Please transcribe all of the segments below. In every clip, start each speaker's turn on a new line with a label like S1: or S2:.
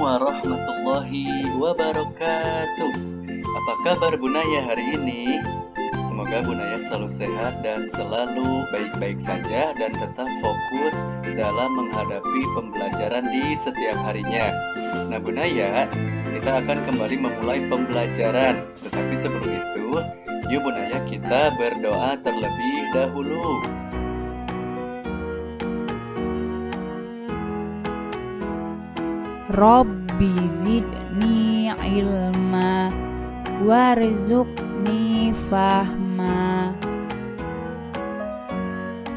S1: warahmatullahi wabarakatuh. Apa kabar Bunaya hari ini? Semoga Bunaya selalu sehat dan selalu baik-baik saja dan tetap fokus dalam menghadapi pembelajaran di setiap harinya. Nah Bunaya, kita akan kembali memulai pembelajaran. Tetapi sebelum itu, yuk Bunaya kita berdoa terlebih dahulu.
S2: Rabbi zidni ilma warzuqni fahma.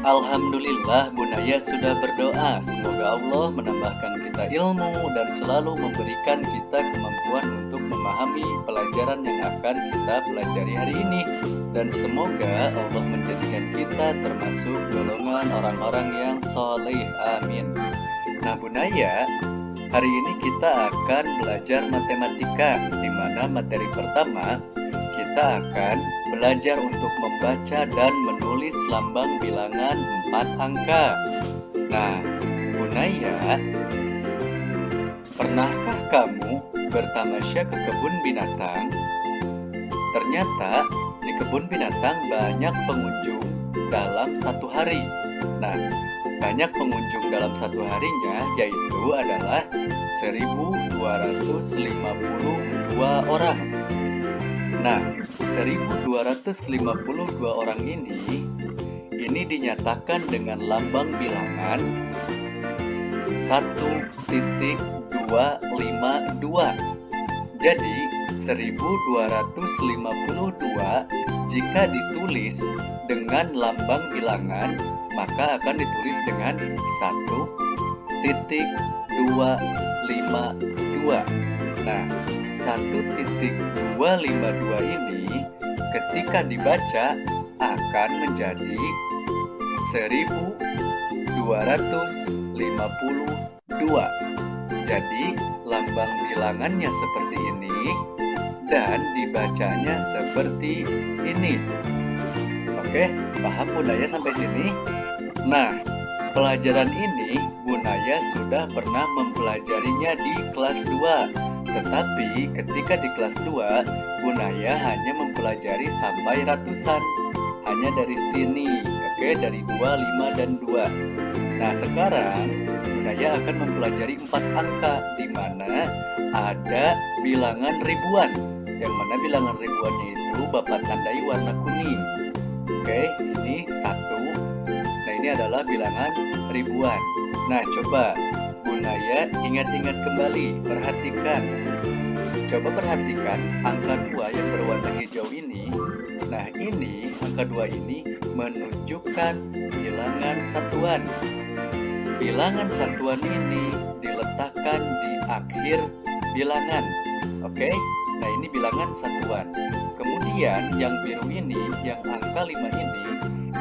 S1: Alhamdulillah Bunaya sudah berdoa. Semoga Allah menambahkan kita ilmu dan selalu memberikan kita kemampuan untuk memahami pelajaran yang akan kita pelajari hari ini. Dan semoga Allah menjadikan kita termasuk golongan orang-orang yang soleh. Amin. Nah Bunaya, hari ini kita akan belajar matematika, di mana materi pertama kita akan belajar untuk membaca dan menulis lambang bilangan 4 angka. Nah, Bunaya, pernahkah kamu bertamasya ke kebun binatang? Ternyata di kebun binatang banyak pengunjung dalam satu hari. Nah, banyak pengunjung dalam satu harinya yaitu adalah 1.252 orang. Nah, 1.252 orang ini dinyatakan dengan lambang bilangan 1.252. Jadi 1.252 jika ditulis dengan lambang bilangan maka akan ditulis dengan 1.252. Nah, 1.252 ini ketika dibaca akan menjadi 1.252. Jadi, lambang bilangannya seperti ini dan dibacanya seperti ini. Oke, paham Bunaya sampai sini? Nah, pelajaran ini Bunaya sudah pernah mempelajarinya di kelas 2. Tetapi ketika di kelas 2, Bunaya hanya mempelajari sampai ratusan. Hanya dari sini, oke, dari 2, 5, dan 2. Nah, sekarang Bunaya akan mempelajari 4 angka, di mana ada bilangan ribuan. Yang mana bilangan ribuannya itu Bapak tandai warna kuning. Oke, ini 1. Nah, ini adalah bilangan ribuan. Nah, coba Bunaya ingat-ingat kembali, perhatikan. Coba perhatikan angka 2 yang berwarna hijau ini. Nah, ini angka 2 ini menunjukkan bilangan satuan. Bilangan satuan ini diletakkan di akhir bilangan. Oke? Nah, ini bilangan satuan. Kemudian yang biru ini, yang angka 5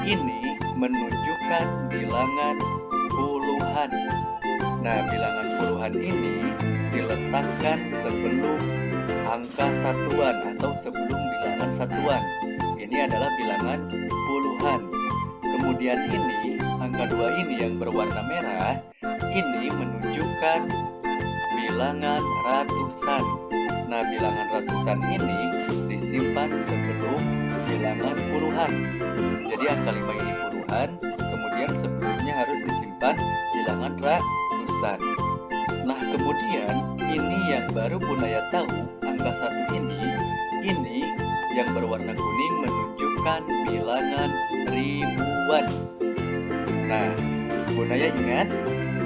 S1: ini menunjukkan bilangan puluhan. Nah, bilangan puluhan ini diletakkan sebelum angka satuan atau sebelum bilangan satuan. Ini adalah bilangan puluhan. Kemudian ini, angka 2 ini yang berwarna merah, ini menunjukkan bilangan ratusan. Nah, bilangan ratusan ini disimpan sebelum bilangan puluhan. Jadi angka 5 ini puluhan, kemudian sebelumnya harus disimpan bilangan ratusan. Nah, kemudian ini yang baru Bunaya tahu, angka 1 ini yang berwarna kuning menunjukkan bilangan ribuan. Nah, Bunaya ingat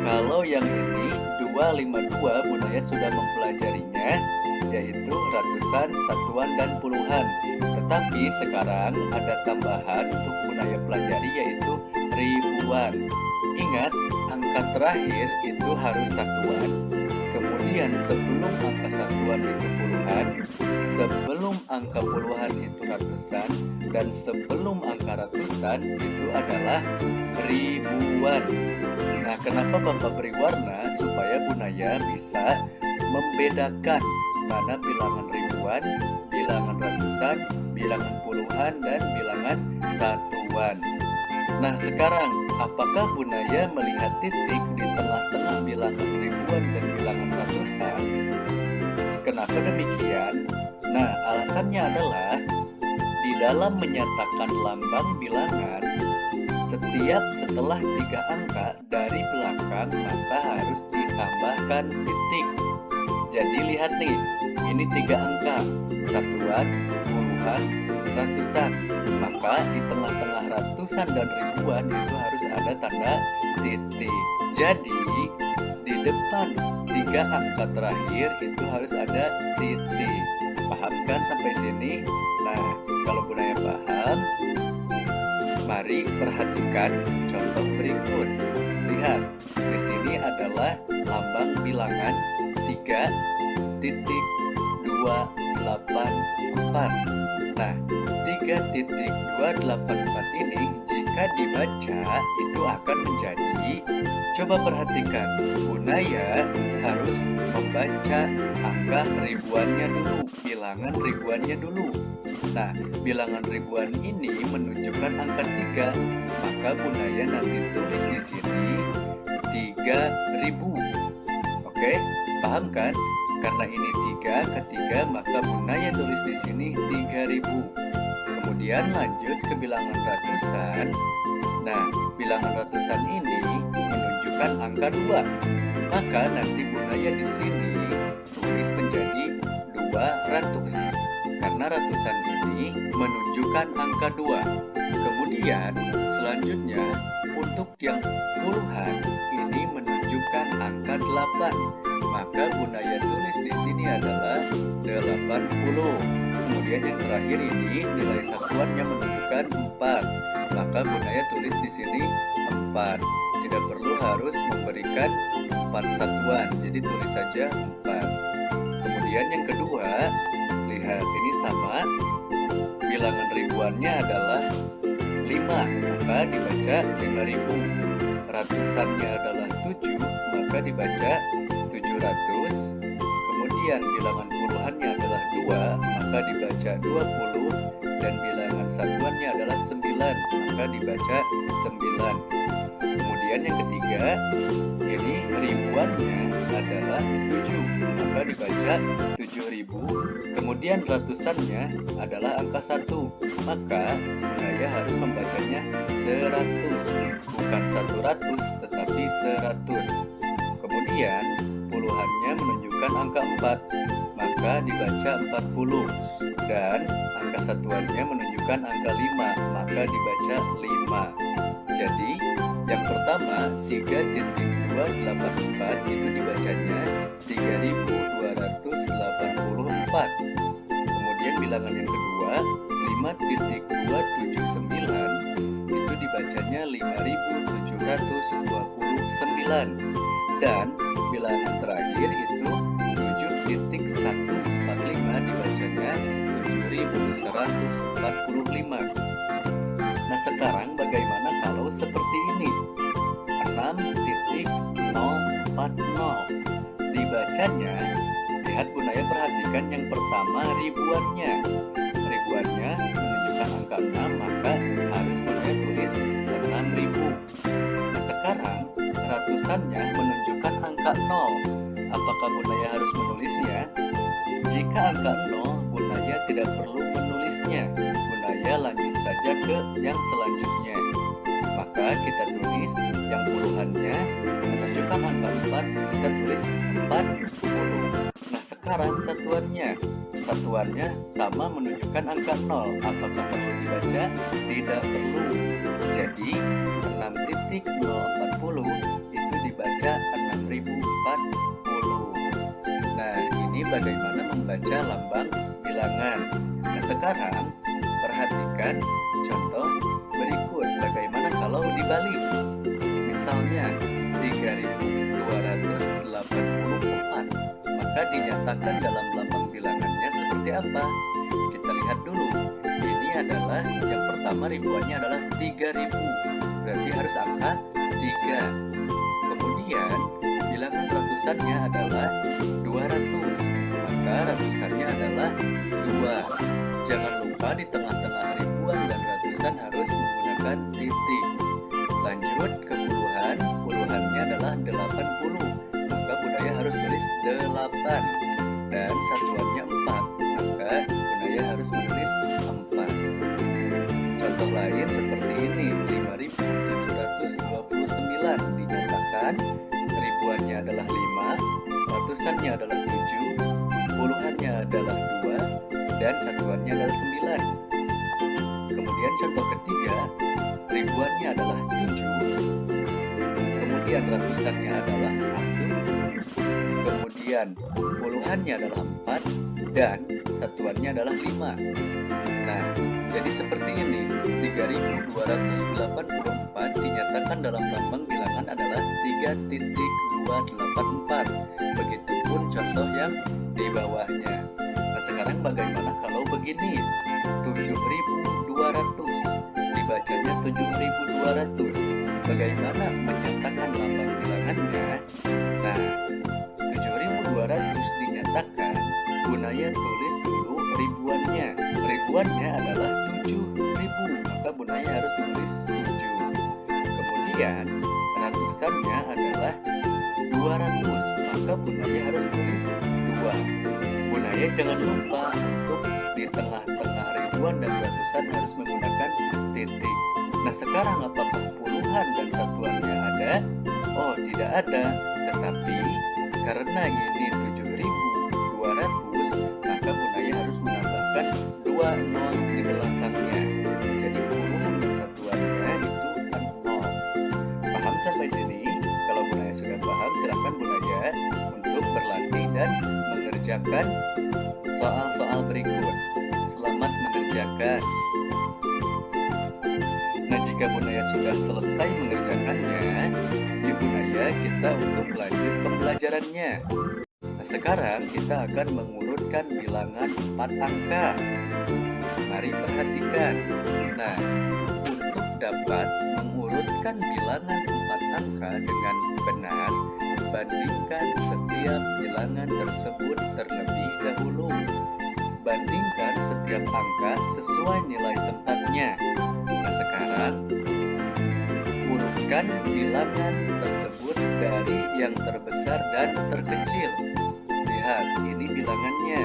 S1: kalau yang ini 252 Bunaya sudah mempelajarinya, yaitu ratusan, satuan, dan puluhan. Tetapi sekarang ada tambahan untuk Bunaya pelajari yaitu ribuan. Ingat, angka terakhir itu harus satuan. Kemudian sebelum angka satuan itu puluhan, sebelum angka puluhan itu ratusan, dan sebelum angka ratusan itu adalah ribuan. Nah, kenapa Bapak beri warna? Supaya Bunaya bisa membedakan mana bilangan ribuan, bilangan ratusan, bilangan puluhan, dan bilangan satuan. Nah, sekarang apakah Bunaya melihat titik di tengah-tengah bilangan ribuan dan bilangan ratusan? Kenapa demikian? Nah, alasannya adalah di dalam menyatakan lambang bilangan, setiap setelah 3 angka dari belakang maka harus ditambahkan titik. Jadi lihat nih, ini 3 angka, satuan, puluhan, ratusan. Maka di tengah-tengah ratusan dan ribuan itu harus ada tanda titik. Jadi di depan 3 angka terakhir itu harus ada titik. Paham kan sampai sini? Nah, kalau Bunaya paham, mari perhatikan contoh berikut. Lihat, di sini adalah lambang bilangan 3.284. Nah, 3.284 ini jika dibaca itu akan menjadi, coba perhatikan, Bunaya harus membaca angka ribuannya dulu, bilangan ribuannya dulu. Nah, bilangan ribuan ini menunjukkan angka 3, maka Bunaya nanti tulis di sini 3000. Oke, paham kan? Karena ini 3, ketiga maka Bunaya tulis di sini 3000. Kemudian lanjut ke bilangan ratusan. Nah, bilangan ratusan ini menunjukkan angka 2. Maka nanti Bunaya di sini tulis menjadi 200. Karena ratusan ini menunjukkan angka 2. Kemudian selanjutnya untuk yang puluhan ini menunjukkan angka 8. Maka Bunaya tulis di sini adalah 80. Kemudian yang terakhir ini nilai satuannya menunjukkan 4. Maka Bunaya tulis di sini 4. Tidak perlu harus memberikan 4 satuan. Jadi tulis saja 4. Kemudian yang kedua, lihat ini sama. Bilangan ribuannya adalah 5, maka dibaca 5000. Ratusannya adalah 7, maka dibaca 700. Kemudian bilangan puluhannya adalah 2, maka dibaca 20. Dan bilangan satuannya adalah 9, maka dibaca 9. Kemudian yang ketiga, ini ribuannya adalah 7, maka dibaca 7000. Kemudian ratusannya adalah angka 1, maka Bunaya harus membacanya 100, bukan 100 tetapi 100. Kemudian puluhannya menunjukkan angka 4, maka dibaca 40. Dan angka satuannya menunjukkan angka 5, maka dibaca 5. Jadi yang pertama 3.284 itu dibacanya 3284. Kemudian bilangan yang kedua 5.279 itu dibacanya 5729. Dan bilangan terakhir itu 7.145 dibacanya 7145. Nah, sekarang bagaimana kalau seperti ini? 6.040 dibacanya. Lihat Bunaya perhatikan yang pertama ribuannya. Ribuannya menunjukkan angka 6, maka harus Bunaya tulis 6000. Nah, sekarang ratusannya menunjukkan angka 0. Apakah Bunaya harus menulisnya? Jika angka 0, Bunaya tidak perlu menulisnya. Bunaya lanjut saja ke yang selanjutnya. Maka kita tulis yang puluhannya menunjukkan angka 4, kita tulis 40. Nah, sekarang satuannya. Satuannya sama menunjukkan angka 0. Apakah perlu dibaca? Tidak perlu. Jadi 6.040 itu dibaca 6040. Nah, ini bagaimana membaca lambang bilangan. Nah, sekarang perhatikan contoh berikut. Bagaimana kalau dibalik? Misalnya 3284, maka dinyatakan dalam lambang bilangannya seperti apa? Kita lihat dulu. Ini adalah yang pertama ribuannya adalah 3000. Berarti harus angka 3. Kemudian bilangan ratusannya adalah 200. Maka ratusannya adalah 2. Jangan lupa di tengah-tengah ribuan dan ratusan harus menggunakan titik. dan satuannya 4, maka Bunaya harus menulis 4. Contoh lain seperti ini, 5.729 dinyatakan ribuannya adalah 5, ratusannya adalah 7, puluhannya adalah 2, dan satuannya adalah 9. Kemudian contoh ketiga, ribuannya adalah 7, kemudian ratusannya adalah 1, kemudian puluhannya adalah 4, dan satuannya adalah 5. Nah, jadi seperti ini, 3.284 dinyatakan dalam lambang bilangan adalah 3.284. Begitupun contoh yang di bawahnya. Nah, sekarang bagaimana kalau begini? 7.200 dibacanya 7.200. Bagaimana menyatakan lambang bilangannya? Nah, 7.200 dinyatakan, Bunaya tulis dulu ribuannya. Ribuannya adalah 7.000, maka Bunaya harus menulis 7. Kemudian ratusannya adalah 200, maka Bunaya harus tulis 2. Bunaya jangan lupa untuk di tengah-tengah ribuan dan ratusan harus menggunakan titik. Nah, sekarang apakah puluhan dan satuannya ada? Oh, tidak ada. Tetapi karena ini 7.200, maka Bunaya harus menambahkan 2 nol di belakangnya. Jadi puluhan dan satuannya itu 0. Paham sampai sini? Kalau Bunaya sudah paham, silakan Bunaya untuk berlatih dan mengerjakan soal-soal berikut. Selamat mengerjakan. Nah, jika Bunaya sudah selesai mengerjakannya, yuk Bunaya kita untuk lanjut pembelajarannya. Nah, sekarang kita akan mengurutkan bilangan 4 angka. Mari perhatikan. Nah, untuk dapat mengurutkan bilangan 4 angka dengan benar, bandingkan setiap bilangan tersebut terlebih dahulu. Bandingkan setiap angka sesuai nilai tempatnya. Nah, sekarang urutkan bilangan tersebut dari yang terbesar dan terkecil. Lihat, ini bilangannya.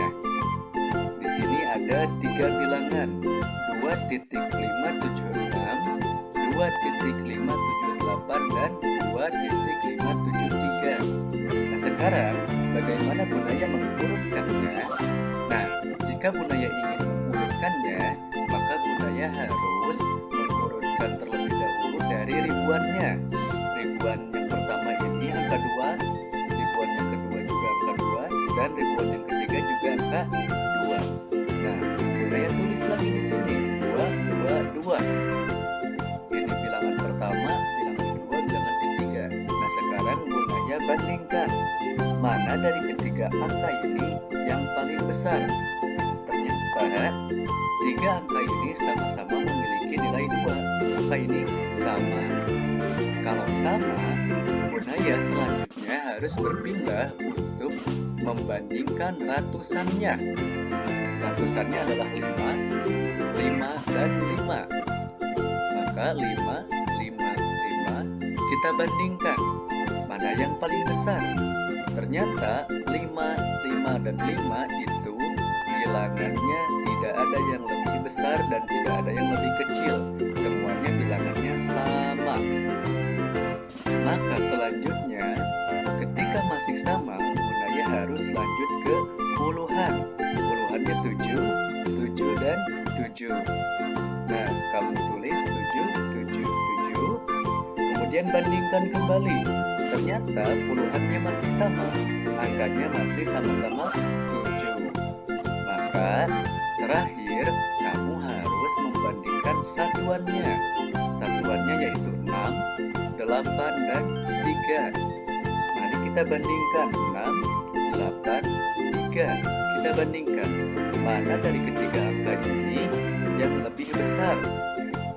S1: Di sini ada 3 bilangan, 2.576, 2.578, dan 2.573. Nah, sekarang bagaimana Bunaya mengurutkannya? Nah, jika Bunaya ingin mengurutkannya, maka Bunaya harus mengurutkan terlebih dahulu dari ribuannya. Ribuan yang pertama ini angka 2, ribuan yang kedua juga angka 2, dan ribuan yang ketiga juga angka 2. Nah, Bunaya tulis lagi di sini 2, 2, 2. Ini bilangan pertama, bilangan kedua, bilangan ketiga. Nah, sekarang Bunaya bandingkan mana dari ketiga angka ini yang paling besar. Ternyata 3 angka ini sama-sama memiliki nilai 2. Angka ini sama. Kalau sama, Bunaya selanjutnya harus berpindah untuk membandingkan ratusannya. Ratusannya adalah 5, 5, dan 5. Maka 5, 5, 5 kita bandingkan. Mana yang paling besar? Ternyata 5, 5, dan 5 itu bilangannya tidak ada yang lebih besar dan tidak ada yang lebih kecil. Semuanya bilangannya sama. Maka selanjutnya, ketika masih sama, Bunaya harus lanjut ke puluhan. Puluhannya 7, 7, dan 7. Nah, kamu tulis 7, 7, 7. Kemudian bandingkan kembali. Ternyata puluhannya masih sama. Angkanya masih sama-sama 7. Maka terakhir, kamu harus membandingkan satuannya. Satuannya yaitu 6, 8, dan 3. Mari kita bandingkan 6, 8, 3. Kita bandingkan mana dari ketiga angka ini yang lebih besar.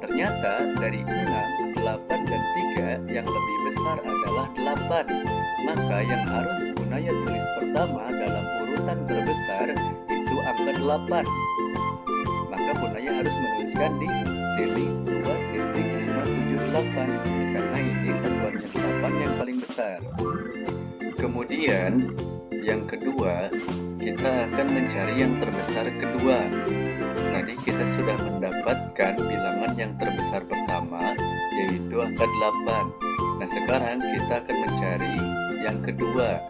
S1: Ternyata dari 6, 8, dan 3 yang lebih besar adalah 8. Maka yang harus Bunaya tulis pertama dalam urutan terbesar itu angka 8. Maka Bunaya harus menuliskan di sini 2.578 karena ini satuannya 8 yang paling besar. Kemudian Yang kedua, kita akan mencari yang terbesar kedua. Tadi kita sudah mendapatkan bilangan yang terbesar pertama, yaitu angka 8. Nah, sekarang kita akan mencari yang kedua.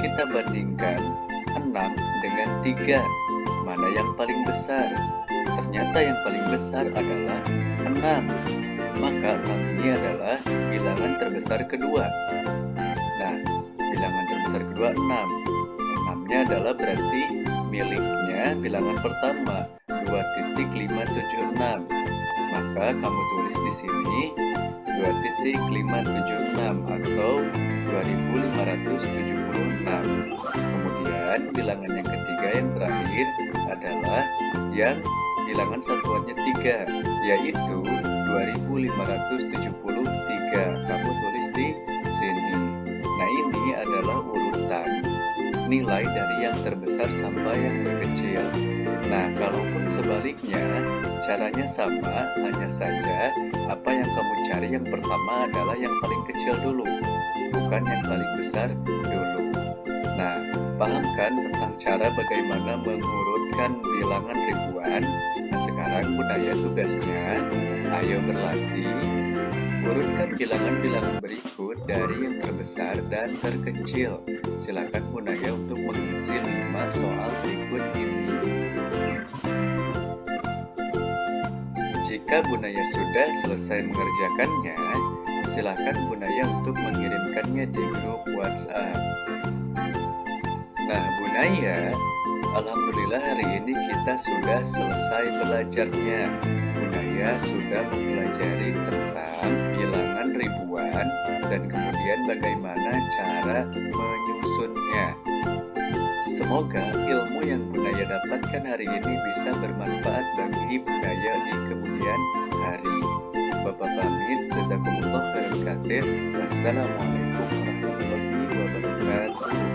S1: Kita bandingkan 6 dengan 3. Mana yang paling besar? Ternyata yang paling besar adalah 6. Maka 6 ini adalah bilangan terbesar kedua. Nah, bilangan terbesar kedua 6. 6-nya adalah berarti miliknya bilangan pertama, 2.576. Maka kamu tulis di sini 2.576 atau 2576. Kemudian bilangan yang ketiga yang terakhir adalah yang bilangan satuannya 3, yaitu 2573. Kamu tulis di sini. Nah, ini adalah urutan nilai dari yang terbesar sampai yang terkecil. Nah, kalaupun sebaliknya, caranya sama, hanya saja apa yang kamu cari yang pertama adalah yang paling kecil dulu, bukan yang paling besar dulu. Nah, paham kan tentang cara bagaimana mengurutkan bilangan ribuan? Nah, sekarang Budaya tugasnya, ayo berlatih. Urutkan bilangan-bilangan berikut dari yang terbesar dan terkecil. Silakan Budaya untuk mengisi 5 soal berikut ini. Jika Budaya sudah selesai mengerjakannya, silakan Budaya untuk mengirimkannya di grup WhatsApp. Nah, Budaya, alhamdulillah hari ini kita sudah selesai belajarnya. Budaya sudah mempelajari tentang bilangan ribuan dan kemudian bagaimana cara menyusunnya. Semoga ilmu yang Budaya dapatkan hari ini bisa bermanfaat bagi Budaya di kemudian hari. Bapak pamit, jazakumullah khairan katsir. Wassalamualaikum warahmatullahi wabarakatuh.